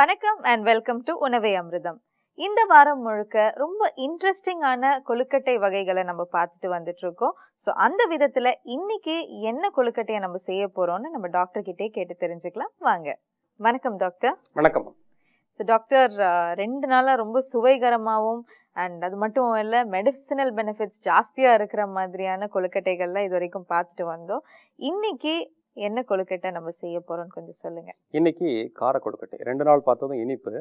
வணக்கம் and welcome to உணவே அமிர்தம். இந்த வாரம் முழுக்க ரொம்ப இன்ட்ரெஸ்டிங்கான கொழுக்கட்டை வகைகளை நம்ம பார்த்துட்டு வந்துட்டு இருக்கோம். ஸோ அந்த விதத்துல இன்னைக்கு என்ன கொழுக்கட்டையை நம்ம செய்ய போறோம்னு நம்ம டாக்டர் கிட்டே கேட்டு தெரிஞ்சுக்கலாம். வாங்க. வணக்கம் டாக்டர். வணக்கம். ஸோ டாக்டர், 2 நாளா ரொம்ப சுவைகரமாகவும் அண்ட் அது மட்டும் இல்லை மெடிசினல் பெனிஃபிட்ஸ் ஜாஸ்தியாக இருக்கிற மாதிரியான கொழுக்கட்டைகள்லாம் இது வரைக்கும் பார்த்துட்டு வந்தோம். இன்னைக்கு என்ன கொழுக்கட்டை நம்ம செய்ய போறோம்னு கொஞ்சம் சொல்லுங்க. இன்னைக்கு கார கொழுக்கட்டை. 2 நாள் பார்த்ததும் இனிப்பு.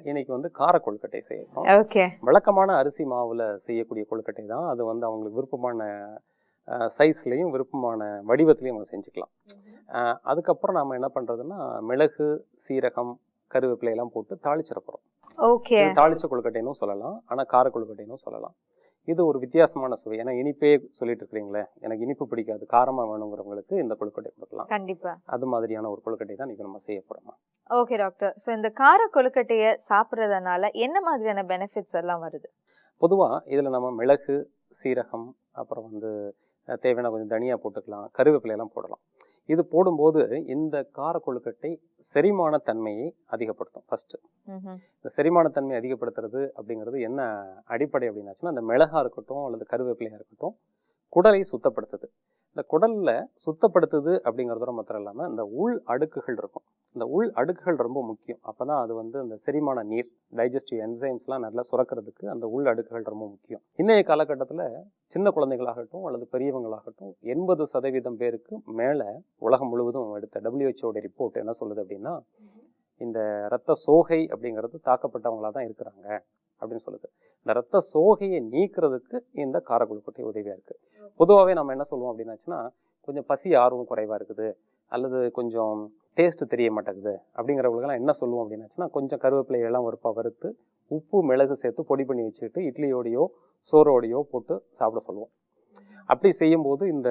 இன்னைக்கு வந்து கார கொழுக்கட்டை செய்யறோம். ஓகே. வழக்கமான அரிசி மாவுல செய்யக்கூடிய கொழுக்கட்டை தான். அது வந்து அவங்களுக்கு விருப்பமான சைஸ்லயும் விருப்பமான வடிவத்திலையும் அவங்க செஞ்சுக்கலாம். அதுக்கப்புறம் நாம என்ன பண்றதுன்னா மிளகு, சீரகம், கருவேப்பிலை எல்லாம் போட்டு தாளிச்சிட போறோம். ஓகே. தாளிச்ச கொழுக்கட்டைன்னு சொல்லலாம், ஆனா கார கொழுக்கட்டைன்னு சொல்லலாம். இது ஒரு வித்தியாசமான சுவை. ஏன்னா இனிப்பே சொல்லிட்டு இருக்கிறீங்களே, எனக்கு இனிப்பு பிடிக்காது, காரமா வேணுங்கிறவங்களுக்கு இந்த கொழுக்கட்டை கொடுக்கலாம். கண்டிப்பா. அது மாதிரியான ஒரு கொழுக்கட்டை தான் இன்னைக்கு நம்ம செய்ய போறோம். Okay doctor. ஸோ இந்த கார கொழுக்கட்டையை சாப்பிட்றதுனால என்ன மாதிரியான பெனிஃபிட்ஸ் எல்லாம் வருது? பொதுவா இதுல நம்ம மிளகு, சீரகம், அப்புறம் வந்து தேவையான கொஞ்சம் தனியா போட்டுக்கலாம், கருவேப்பிலை எல்லாம் போடலாம். இது போடும்போது இந்த கார கொழுக்கட்டை செரிமான தன்மையை அதிகப்படுத்தும். ஃபர்ஸ்ட் இந்த செரிமான தன்மையை அதிகப்படுத்துறது அப்படிங்கிறது என்ன அடிப்படை அப்படின்னாச்சுன்னா, அந்த மிளகா இருக்கட்டும் அல்லது கருவேப்பிலையா இருக்கட்டும் குடலை சுத்தப்படுத்துது. இந்த குடல்ல சுத்தப்படுத்துது அப்படிங்கிறதோட மாத்திரம் இல்லாமல் இந்த உள் அடுக்குகள் இருக்கும். இந்த உள் அடுக்குகள் ரொம்ப முக்கியம். அப்பதான் அது வந்து அந்த செரிமான நீர், டைஜஸ்டிவ் என்சைம்ஸ்லாம் நல்லா சுரக்கிறதுக்கு அந்த உள் அடுக்குகள் ரொம்ப முக்கியம். இன்றைய காலகட்டத்தில் சின்ன குழந்தைகளாகட்டும் அல்லது பெரியவங்களாகட்டும் 80% பேருக்கு மேலே உலகம் முழுவதும் எடுத்த WHO ரிப்போர்ட் என்ன சொல்லுது அப்படின்னா, இந்த இரத்த சோகை அப்படிங்கிறது தாக்கப்பட்டவங்களா தான் இருக்கிறாங்க அப்படின்னு சொல்லுது. இந்த இரத்த சோகையை நீக்கிறதுக்கு இந்த கார கொழுக்கட்டை உதவியா இருக்கு. பொதுவாகவே நம்ம என்ன சொல்லுவோம் அப்படின்னாச்சுன்னா, கொஞ்சம் பசி ஆர்வம் குறைவா இருக்குது அல்லது கொஞ்சம் டேஸ்ட் தெரிய மாட்டேங்குது அப்படிங்கிறவங்களுக்கெல்லாம் என்ன சொல்லுவோம் அப்படின்னாச்சுன்னா, கொஞ்சம் கருவேப்பிலையெல்லாம் வறுத்து உப்பு மிளகு சேர்த்து பொடி பண்ணி வச்சுக்கிட்டு இட்லியோடையோ சோறோடையோ போட்டு சாப்பிட சொல்லுவோம். அப்படி செய்யும்போது இந்த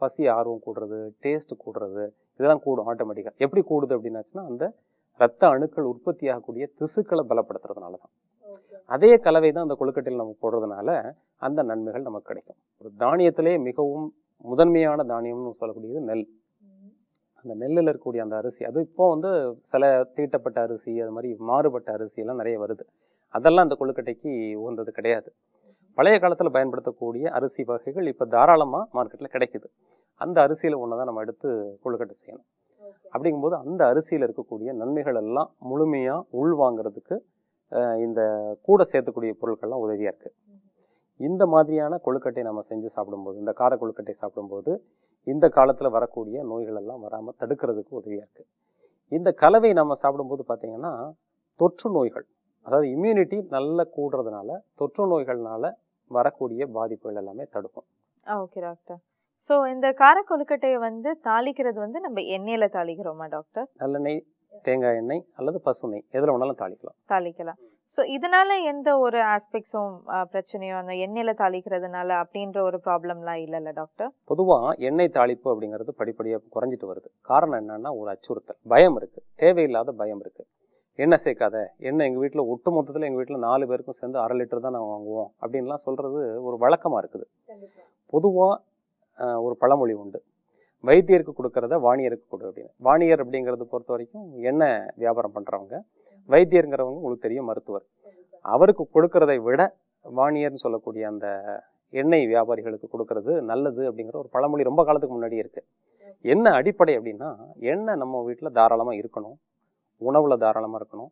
பசி ஆர்வம் கூடுறது, டேஸ்ட் கூடுறது, இதெல்லாம் கூடும் ஆட்டோமேட்டிக்காக. எப்படி கூடுது அப்படின்னாச்சுன்னா, அந்த இரத்த அணுக்கள் உற்பத்தி ஆகக்கூடிய திசுக்களை பலப்படுத்துறதுனால தான். அதே கலவை தான் அந்த கொழுக்கட்டையில் நம்ம போடுறதுனால அந்த நன்மைகள் நமக்கு கிடைக்கும். ஒரு தானியத்திலே மிகவும் முதன்மையான தானியம்னு சொல்லக்கூடியது நெல். அந்த நெல்லில் இருக்கக்கூடிய அந்த அரிசி, அது இப்போ வந்து சில தீட்டப்பட்ட அரிசி, அது மாதிரி மாறுபட்ட அரிசி எல்லாம் நிறைய வருது. அதெல்லாம் அந்த கொழுக்கட்டைக்கு உகந்தது கிடையாது. பழைய காலத்தில் பயன்படுத்தக்கூடிய அரிசி வகைகள் இப்போ தாராளமாக மார்க்கெட்டில் கிடைக்குது. அந்த அரிசியில் ஒன்று தான் நம்ம எடுத்து கொழுக்கட்டை செய்யணும். அப்படிங்கும்போது அந்த அரிசியில் இருக்கக்கூடிய நன்மைகள் எல்லாம் முழுமையாக உள்வாங்கிறதுக்கு இந்த கூட சேர்த்துக்கூடிய பொருட்கள்லாம் உதவியாக இருக்குது. இந்த மாதிரியான கொழுக்கட்டை நம்ம செஞ்சு சாப்பிடும்போது, இந்த கார கொழுக்கட்டை சாப்பிடும்போது இந்த காலத்தில் வரக்கூடிய நோய்கள் எல்லாம் வராமல் தடுக்கிறதுக்கு உதவியாக இருக்குது. இந்த கலவை நம்ம சாப்பிடும்போது பார்த்திங்கன்னா தொற்று நோய்கள், அதாவது இம்யூனிட்டி நல்லா கூடுறதுனால தொற்று நோய்கள்னால வரக்கூடிய பாதிப்புகள் எல்லாமே தடுக்கும். Okay doctor. ஸோ இந்த கார கொழுக்கட்டையை வந்து தாளிக்கிறது வந்து நம்ம எண்ணெயில் தாளிக்கிறோமா டாக்டர்? நல்லெண்ணெய், தேங்காய் எண்ணெய் அல்லது பசு நெய், எதில் வேணாலும் தாளிக்கலாம். ஸோ இதனால எந்த ஒரு ஆஸ்பெக்ட்ஸும் பிரச்சனையோ அந்த எண்ணெயில் தாளிக்கிறதுனால அப்படின்ற ஒரு ப்ராப்ளம்லாம் இல்லைல்ல டாக்டர்? பொதுவாக எண்ணெய் தாளிப்பு அப்படிங்கிறது படிப்படியாக குறைஞ்சிட்டு வருது. காரணம் என்னன்னா, ஒரு அச்சுறுத்தல், பயம் இருக்குது, தேவையில்லாத பயம் இருக்குது. எண்ணெய் சேர்க்காத, எண்ணெய் எங்கள் வீட்டில் ஒட்டு மொத்தத்தில் எங்கள் வீட்டில் 4 பேருக்கும் சேர்ந்து 1/2 லிட்டர் தான் நாங்கள் வாங்குவோம் அப்படின்லாம் சொல்கிறது ஒரு வழக்கமாக இருக்குது. பொதுவாக ஒரு பழமொழி உண்டு, வைத்தியருக்கு கொடுக்கறத வாணியருக்கு கொடு அப்படின்னு. வாணியர் அப்படிங்கிறது பொறுத்த வரைக்கும் எண்ணெய் வியாபாரம் பண்ணுறவங்க, வைத்தியருங்கிறவங்க உங்களுக்கு தெரியும் மருத்துவர். அவருக்கு கொடுக்கறதை விட வாணியர்னு சொல்லக்கூடிய அந்த எண்ணெய் வியாபாரிகளுக்கு கொடுக்கறது நல்லது அப்படிங்கிற ஒரு பழமொழி ரொம்ப காலத்துக்கு முன்னாடியே இருக்கு. என்ன அடிப்படை அப்படின்னா, எண்ணெய் நம்ம வீட்டில் தாராளமாக இருக்கணும், உணவில் தாராளமாக இருக்கணும்.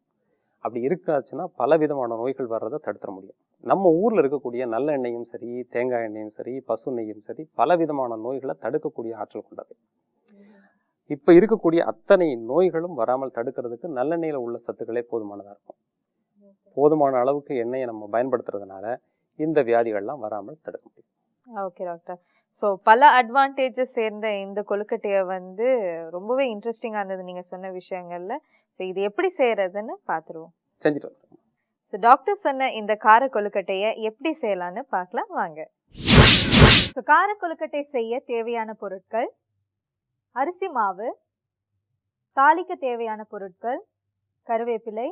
அப்படி இருக்காச்சுன்னா பல விதமான நோய்கள் வர்றதை தடுத்துட முடியும். நம்ம ஊரில் இருக்கக்கூடிய நல்ல எண்ணெயும் சரி, தேங்காய் எண்ணெயும் சரி, பசு நெய்யும் சரி, பல விதமான நோய்களை தடுக்கக்கூடிய ஆற்றல் கொண்டது. இப்போ இருக்கக்கூடிய அத்தனை நோய்களும் வராமல் தடுக்கிறதுக்கு நல்லெண்ணெயில் உள்ள சத்துக்களே போதுமானதாக இருக்கும். போதுமான அளவுக்கு எண்ணெயை நம்ம பயன்படுத்துறதுனால இந்த வியாதிகள்லாம் வராமல் தடுக்க முடியும். Okay doctor. ஸோ பல அட்வான்டேஜஸ் சேர்ந்த இந்த கொழுக்கட்டையை வந்து ரொம்பவே இன்ட்ரெஸ்டிங்காக இருந்தது நீங்கள் சொன்ன விஷயங்கள்ல. ஸோ இது எப்படி செய்யறதுன்னு பார்த்துருவோம். செஞ்சுட்டு வரோம். ஸோ டாக்டர் சொன்ன இந்த கார கொழுக்கட்டையை எப்படி செய்யலான்னு பார்க்கலாம் வாங்க. ஸோ கார கொழுக்கட்டை செய்ய தேவையான பொருட்கள்: அரிசி மாவு, தாளிக்க தேவையான பொருட்கள் கருவேப்பிலை,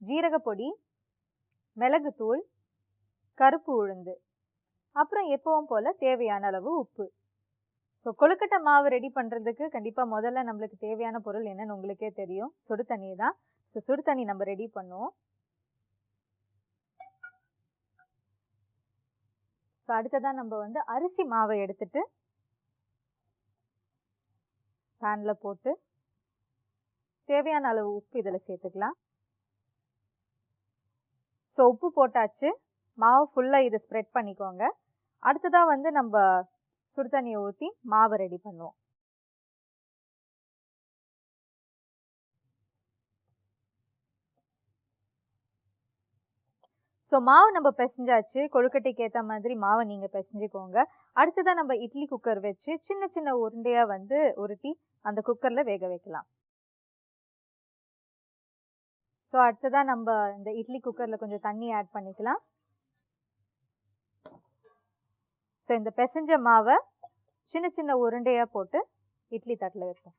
ஜீரகப்பொடி, மிளகுத்தூள், கருப்பு உளுந்து, அப்புறம் எப்பவும் போல தேவையான அளவு உப்பு. ஸோ கொழுக்கட்டை மாவு ரெடி பண்ணுறதுக்கு கண்டிப்பாக முதல்ல நம்மளுக்கு தேவையான பொருள் என்னன்னு உங்களுக்கே தெரியும், சுடு தண்ணி தான். ஸோ சுடு தண்ணி நம்ம ரெடி பண்ணுவோம். ஸோ அடுத்ததான் நம்ம வந்து அரிசி மாவை எடுத்துட்டு பேனில் போட்டு தேவையான அளவு உப்பு இதில் சேர்த்துக்கலாம். ஸோ உப்பு போட்டாச்சு, மாவு ஃபுல்லாக இதை ஸ்ப்ரெட் பண்ணிக்கோங்க. அடுத்ததாக வந்து நம்ம சுடு தண்ணியை ஊற்றி மாவை ரெடி பண்ணுவோம். ஸோ மாவு நம்ம பிசைஞ்சாச்சு, கொழுக்கட்டைக்கு ஏற்ற மாதிரி மாவை நீங்கள் பிசைஞ்சிக்கோங்க. அடுத்ததாக நம்ம இட்லி குக்கர் வச்சு சின்ன சின்ன உருண்டையாக வந்து உருட்டி அந்த குக்கரில் வேக வைக்கலாம். ஸோ அடுத்ததாக நம்ம இந்த இட்லி குக்கரில் கொஞ்சம் தண்ணி ஆட் பண்ணிக்கலாம். ஸோ இந்த பிசைஞ்ச மாவை சின்ன சின்ன உருண்டையாக போட்டு இட்லி தட்டில் வைப்போம்.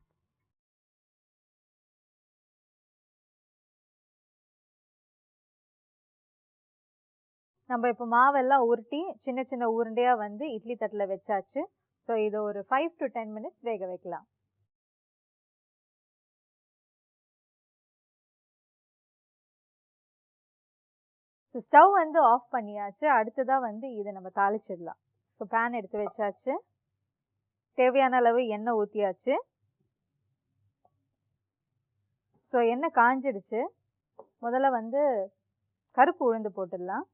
நம்ம இப்போ மாவெல்லாம் உருட்டி சின்ன சின்ன உருண்டையாக வந்து இட்லி தட்டில் வச்சாச்சு. ஸோ இதை ஒரு 5 to 10 minutes வேக வைக்கலாம். ஸோ ஸ்டவ் வந்து ஆஃப் பண்ணியாச்சு. அடுத்ததாக வந்து இதை நம்ம தாளிச்சிடலாம். ஸோ பேன் எடுத்து வச்சாச்சு, தேவையான அளவு எண்ணெய் ஊற்றியாச்சு. ஸோ எண்ணெய் காஞ்சிடுச்சு. முதல்ல வந்து கருப்பு உளுந்து போட்டுடலாம்.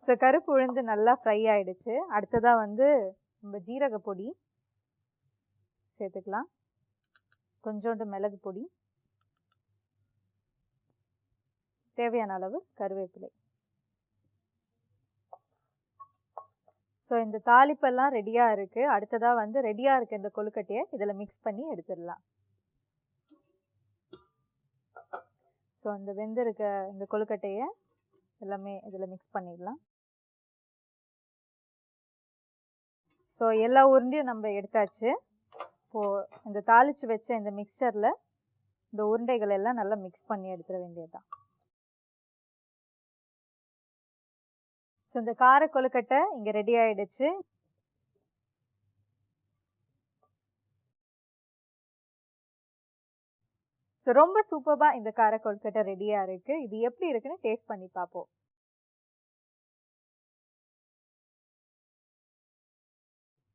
ஸோ கருப்பு உளுந்து நல்லா ஃப்ரை ஆயிடுச்சு. அடுத்ததாக வந்து நம்ம ஜீரக பொடி சேர்த்துக்கலாம், கொஞ்சோண்டு மிளகு பொடி, தேவையான அளவு கருவேப்பிலை. ஸோ இந்த தாளிப்பெல்லாம் ரெடியாக இருக்குது. அடுத்ததாக வந்து ரெடியாக இருக்க இந்த கொழுக்கட்டையை இதில் மிக்ஸ் பண்ணி எடுத்துடலாம். ஸோ அந்த வெந்திருக்க இந்த கொழுக்கட்டையை எல்லாமே இதில் மிக்ஸ் பண்ணிடலாம். ஸோ எல்லா உருண்டையும் நம்ம எடுத்தாச்சு. இப்போது இந்த தாளித்து வச்ச இந்த மிக்சரில் இந்த உருண்டைகள் எல்லாம் நல்லா மிக்ஸ் பண்ணி எடுத்துட வேண்டியதுதான். ஸோ இந்த கார கொழுக்கட்டை இங்கே ரெடி ஆயிடுச்சு. ஸோ ரொம்ப சூப்பராக இந்த கார கொழுக்கட்டை ரெடியாக இருக்குது. இது எப்படி இருக்குன்னு டேஸ்ட் பண்ணி பார்ப்போம்.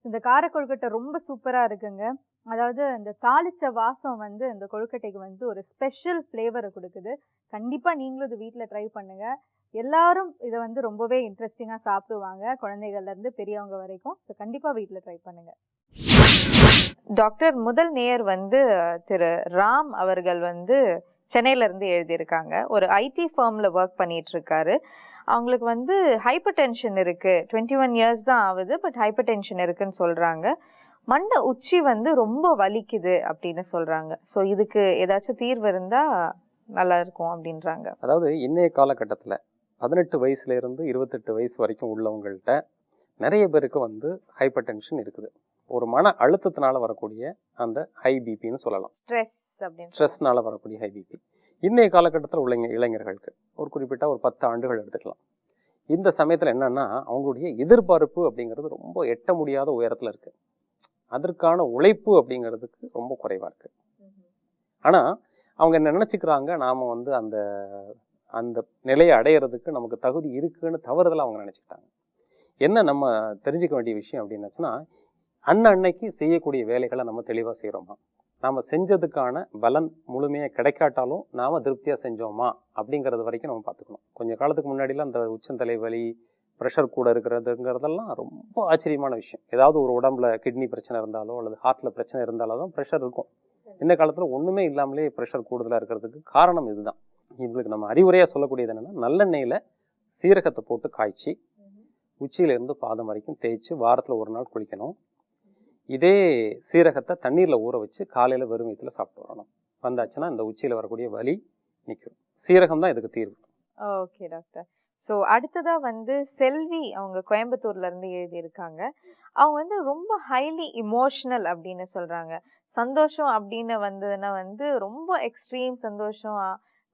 இந்த கார கொழுக்கட்டை ரொம்ப சூப்பராக இருக்குங்க. அதாவது இந்த தாளிச்ச வாசம் வந்து இந்த கொழுக்கட்டைக்கு வந்து ஒரு ஸ்பெஷல் ஃப்ளேவரை கொடுக்குது. கண்டிப்பாக நீங்களும் இது வீட்டில் ட்ரை பண்ணுங்கள். எல்லாரும் இதை வந்து ரொம்பவே இன்ட்ரெஸ்டிங்காக சாப்பிடுவாங்க, குழந்தைகள்லேருந்து பெரியவங்க வரைக்கும். ஸோ கண்டிப்பாக வீட்டில் ட்ரை பண்ணுங்கள். டாக்டர், முதல் நேயர் வந்து திரு ராம் அவர்கள் வந்து சென்னையிலேருந்து எழுதியிருக்காங்க. ஒரு ஐடி ஃபர்மில் ஒர்க் பண்ணிட்டு இருக்காரு. அவங்களுக்கு வந்து ஹைப்பர் டென்ஷன் இருக்குது. 21 இயர்ஸ் தான் ஆகுது, பட் ஹைப்பர் டென்ஷன் இருக்குன்னு சொல்கிறாங்க. மண்டை உச்சி வந்து ரொம்ப வலிக்குது அப்படின்னு சொல்கிறாங்க. ஸோ இதுக்கு ஏதாச்சும் தீர்வு இருந்தால் நல்லா இருக்கும் அப்படின்றாங்க. அதாவது இன்றைய காலகட்டத்தில் 18 வயசுலேருந்து 28 வயசு வரைக்கும் உள்ளவங்கள்ட்ட நிறைய பேருக்கு வந்து ஹைப்பர் டென்ஷன் இருக்குது. ஒரு மன அழுத்தத்தினால வரக்கூடிய அந்த ஹை பிபின்னு சொல்லலாம். ஸ்ட்ரெஸ்னால வரக்கூடிய ஹை பிபி இன்றைய காலகட்டத்தில் உள்ள இளைஞர்களுக்கு ஒரு குறிப்பிட்ட ஒரு 10 ஆண்டுகள் எடுத்துக்கலாம். இந்த சமயத்தில் என்னன்னா அவங்களுடைய எதிர்பார்ப்பு அப்படிங்கிறது ரொம்ப எட்ட முடியாத உயரத்தில் இருக்குது. அதற்கான உழைப்பு அப்படிங்கிறதுக்கு ரொம்ப குறைவாக இருக்குது. ஆனால் அவங்க என்ன நினச்சிக்கிறாங்க, நாம் வந்து அந்த அந்த நிலையை அடையிறதுக்கு நமக்கு தகுதி இருக்குன்னு தவறுதலாக அவங்க நினச்சிக்கிட்டாங்க. என்ன நம்ம தெரிஞ்சுக்க வேண்டிய விஷயம் அப்படின்னாச்சுன்னா, அன்னைக்கு செய்யக்கூடிய வேலைகளை நம்ம தெளிவாக செய்கிறோமா, நாம் செஞ்சதுக்கான பலன் முழுமையாக கிடைக்காட்டாலும் நாம் திருப்தியாக செஞ்சோமா அப்படிங்கிறது வரைக்கும் நம்ம பார்த்துக்கணும். கொஞ்சம் காலத்துக்கு முன்னாடிலாம் அந்த உச்சந்தலை வலி, ப்ரெஷர் கூட இருக்கிறதுங்கிறதெல்லாம் ரொம்ப ஆச்சரியமான விஷயம். ஏதாவது ஒரு உடம்புல கிட்னி பிரச்சனை இருந்தாலோ அல்லது ஹார்ட்டில் பிரச்சனை இருந்தாலோ தான் ப்ரெஷர் இருக்கும். இந்த காலத்தில் ஒன்றுமே இல்லாமலே ப்ரெஷர் கூடுதலாக இருக்கிறதுக்கு காரணம் இதுதான். இவங்களுக்கு நம்ம அறிவுரையாக சொல்லக்கூடியது என்னென்னா, நல்லெண்ணெயில் சீரகத்தை போட்டு காய்ச்சி உச்சியிலேருந்து பாதம் வரைக்கும் தேய்ச்சி வாரத்தில் ஒரு நாள் குளிக்கணும். இதே சீரகத்தை தண்ணீரில் ஊற வச்சு காலையில் வெறும் வயிற்றில் சாப்பிட்டு வரணும். வந்தாச்சுன்னா இந்த உச்சியில் வரக்கூடிய வலி நிற்கும். சீரகம் தான் இதுக்கு தீர்வு. Okay doctor. ஸோ அடுத்ததாக வந்து செல்வி அவங்க கோயம்புத்தூர்லேருந்து எழுதியிருக்காங்க. அவங்க வந்து ரொம்ப ஹைலி இமோஷ்னல் அப்படின்னு சொல்கிறாங்க. சந்தோஷம் அப்படின்னு வந்ததுன்னா வந்து ரொம்ப எக்ஸ்ட்ரீம் சந்தோஷம்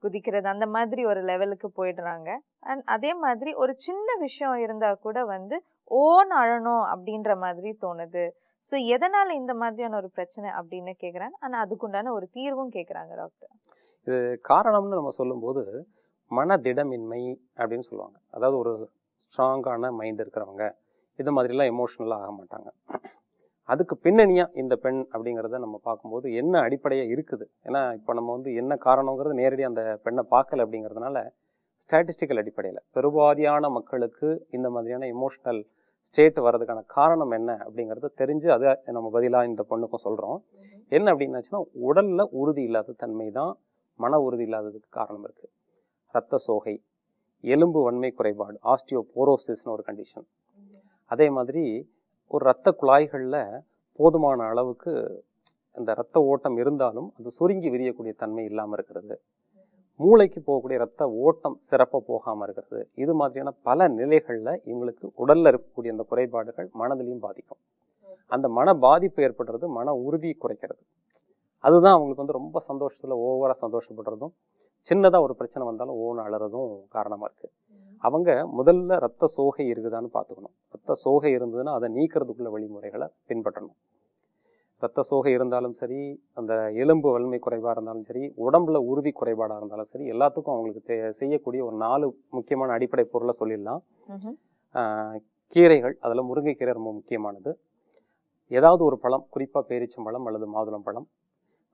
குதிக்கிறது அந்த மாதிரி ஒரு லெவலுக்கு போயிடுறாங்க. அண்ட் அதே மாதிரி ஒரு சின்ன விஷயம் இருந்தால் கூட வந்து ஓன்னு அழணும் அப்படின்ற மாதிரி தோணுது. ஸோ எதனால இந்த மாதிரியான ஒரு பிரச்சனை அப்படின்னு கேக்குறாங்க. ஆனா அதுக்குண்டான ஒரு தீர்வும் கேக்குறாங்க டாக்டர். இது காரணம்னு நம்ம சொல்லும்போது மனதிடமின்மை அப்படின்னு சொல்லுவாங்க. அதாவது ஒரு ஸ்ட்ராங்கான மைண்ட் இருக்கிறவங்க இது மாதிரிலாம் எமோஷ்னலாக ஆக மாட்டாங்க. அதுக்கு பின்னணியா இந்த பெண் அப்படிங்கிறத நம்ம பார்க்கும்போது என்ன அடிப்படையாக இருக்குது. ஏன்னா இப்போ நம்ம வந்து என்ன காரணங்கிறது நேரடியாக அந்த பெண்ணை பார்க்கல அப்படிங்கிறதுனால ஸ்டாட்டிஸ்டிக்கல் அடிப்படையில் பெருவாரியான மக்களுக்கு இந்த மாதிரியான எமோஷ்னல் ஸ்டேட் வர்றதுக்கான காரணம் என்ன அப்படிங்கிறத தெரிஞ்சு அதை நம்ம பதிலாக இந்த பொண்ணுக்கும் சொல்கிறோம். என்ன அப்படின்னாச்சுன்னா உடலில் உறுதி இல்லாத தன்மை தான் மன உறுதி இல்லாததுக்கு காரணம் இருக்குது. இரத்த சோகை, எலும்பு வன்மை குறைபாடு, ஆஸ்டியோபோரோசிஸ்னு ஒரு கண்டிஷன். அதே மாதிரி ஒரு இரத்த குழாய்களில் போதுமான அளவுக்கு இந்த இரத்த ஓட்டம் இருந்தாலும் அது சுருங்கி விரியக்கூடிய தன்மை இல்லாமல் இருக்கிறது. மூளைக்கு போகக்கூடிய இரத்த ஓட்டம் சிறப்பாக போகாமல் இருக்கிறது. இது மாதிரியான பல நிலைகளில் இவங்களுக்கு உடலில் இருக்கக்கூடிய அந்த குறைபாடுகள் மனதிலையும் பாதிக்கும். அந்த மன பாதிப்பு ஏற்படுறது மன உறுதி குறைக்கிறது. அதுதான் அவங்களுக்கு வந்து ரொம்ப சந்தோஷத்தில் ஓவராக சந்தோஷப்படுறதும் சின்னதாக ஒரு பிரச்சனை வந்தாலும் ஓன்னு அழறதும் காரணமாக இருக்குது. அவங்க முதல்ல இரத்த சோகை இருக்குதான்னு பார்த்துக்கணும். இரத்த சோகை இருந்ததுன்னா அதை நீக்கிறதுக்குள்ள வழிமுறைகளை பின்பற்றணும். இரத்த சோகை இருந்தாலும் சரி, அந்த எலும்பு வலிமை குறைவாக இருந்தாலும் சரி, உடம்புல உறுதி குறைபாடாக இருந்தாலும் சரி, எல்லாத்துக்கும் அவங்களுக்கு செய்யக்கூடிய ஒரு 4 முக்கியமான அடிப்படை பொருளை சொல்லிடலாம். கீரைகள், அதில் முருங்கைக்கீரை ரொம்ப முக்கியமானது. ஏதாவது ஒரு பழம், குறிப்பாக பேரிச்சம்பழம் அல்லது மாதுளம்பழம்.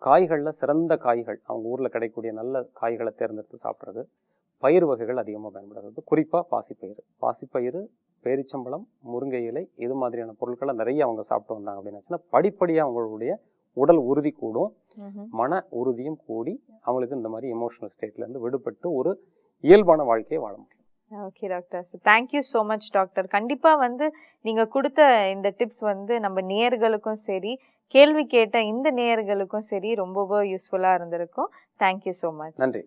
காய்களில் சிறந்த காய்கள், அவங்க ஊரில் கிடைக்கக்கூடிய நல்ல காய்களை தேர்ந்தெடுத்து சாப்பிட்றது. பயிர் வகைகள் அதிகமாக பயன்படுறது, குறிப்பாக பாசிப்பயிறு, பேரிச்சம்பழம், முருங்கை இலை, இது மாதிரியான பொருட்களை நிறைய அவங்க சாப்பிட்டு வந்தாங்க அப்படின்னாச்சுன்னா படிப்படியாக அவங்களுடைய உடல் உறுதி கூடும், மன உறுதியும் கூடி அவங்களுக்கு இந்த மாதிரி எமோஷனல் ஸ்டேட்லேருந்து விடுபட்டு ஒரு இயல்பான வாழ்க்கையை வாழ முடியும். Okay doctor, thank you so much doctor. கண்டிப்பாக வந்து நீங்கள் கொடுத்த இந்த டிப்ஸ் வந்து நம்ம நேயர்களுக்கும் சரி, கேள்வி கேட்ட இந்த நேயர்களுக்கும் சரி ரொம்பவே யூஸ்ஃபுல்லாக இருந்திருக்கும். Thank you so much. நன்றி.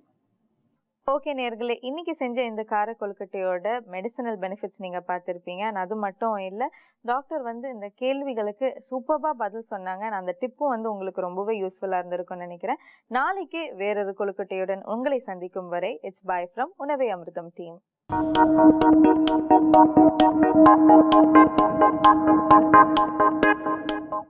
ஓகே நேயர்களே, இன்னைக்கு செஞ்ச இந்த கார கொழுக்கட்டையோட மெடிசனல் பெனிஃபிட்ஸ் நீங்கள் பார்த்துருப்பீங்க. அது மட்டும் இல்லை, டாக்டர் வந்து இந்த கேள்விகளுக்கு சூப்பராக பதில் சொன்னாங்க. அந்த டிப்பும் வந்து உங்களுக்கு ரொம்பவே யூஸ்ஃபுல்லாக இருந்திருக்கும்னு நினைக்கிறேன். நாளைக்கு வேறொரு கொழுக்கட்டையுடன் உங்களை சந்திக்கும் வரை இட்ஸ் பை ஃப்ரம் உணவே அமிர்தம் டீம்.